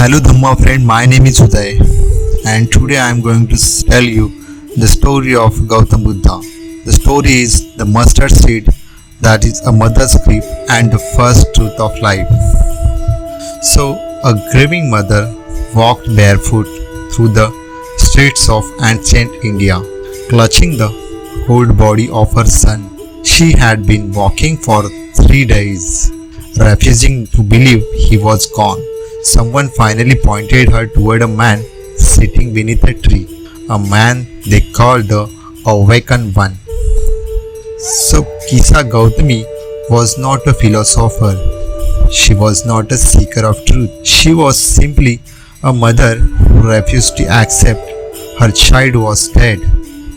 Hello Dhamma friend, my name is Uday and today I am going to tell you the story of Gautam Buddha. The story is the mustard seed that is a mother's grief and the first truth of life. So, a grieving mother walked barefoot through the streets of ancient India, clutching the cold body of her son. She had been walking for 3 days, refusing to believe he was gone. Someone finally pointed her toward a man sitting beneath a tree, a man they called the Awakened One. So Kisa Gautami was not a philosopher. She was not a seeker of truth. She was simply a mother who refused to accept her child was dead.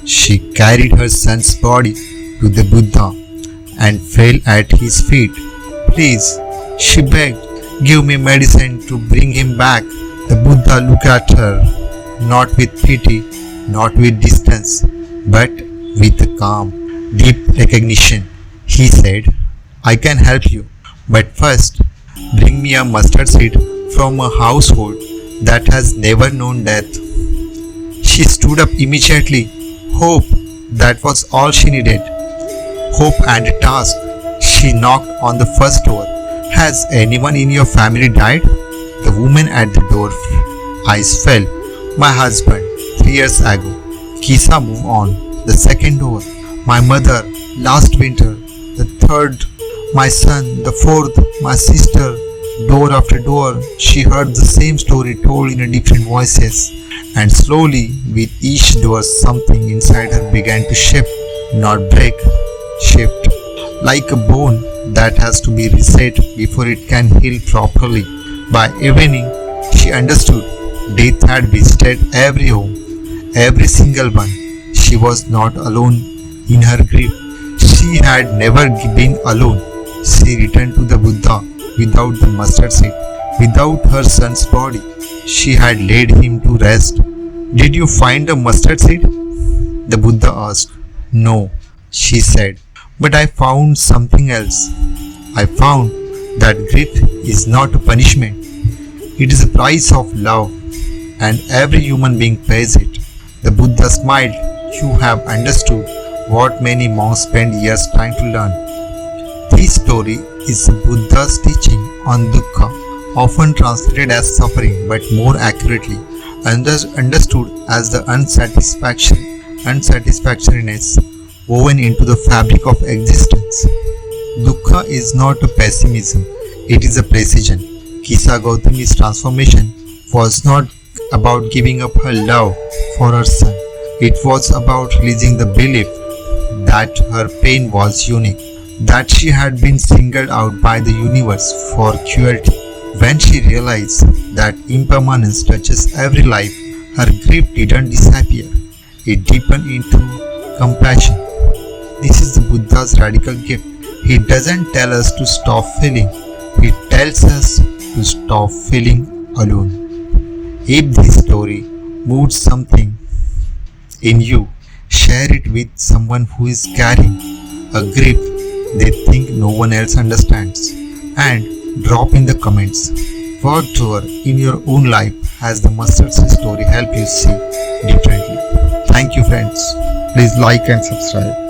She carried her son's body to the Buddha and fell at his feet. Please, she begged, give me medicine to bring him back. The Buddha looked at her, not with pity, not with distance, but with a calm, deep recognition. He said, I can help you, but first, bring me a mustard seed from a household that has never known death. She stood up immediately. Hope, that was all she needed. Hope and a task. She knocked on the first door. Has anyone in your family died? The woman at the door eyes fell. My husband, 3 years ago. Kisa moved on. The second door. My mother, last winter. The third, my son. The fourth, my sister. Door after door, she heard the same story told in different voices. And slowly, with each door, something inside her began to shift, not break, shift. Like a bone that has to be reset before it can heal properly. By evening, she understood death had visited every home, every single one. She was not alone in her grief. She had never been alone. She returned to the Buddha without the mustard seed, without her son's body. She had laid him to rest. Did you find the mustard seed? The Buddha asked. No, she said. But I found something else. I found that grief is not a punishment. It is a price of love, and every human being pays it. The Buddha smiled. You have understood what many monks spend years trying to learn. This story is Buddha's teaching on dukkha, often translated as suffering, but more accurately understood as the unsatisfactoriness woven into the fabric of existence. Dukkha is not a pessimism, it is a precision. Kisa Gautami's transformation was not about giving up her love for her son. It was about releasing the belief that her pain was unique, that she had been singled out by the universe for cruelty. When she realized that impermanence touches every life, her grief didn't disappear. It deepened into compassion. This is the Buddha's radical gift. He doesn't tell us to stop feeling. He tells us to stop feeling alone. If this story moved something in you, share it with someone who is carrying a grief they think no one else understands. And drop in the comments what door in your own life has the mustard seed story help you see differently. Thank you friends. Please like and subscribe.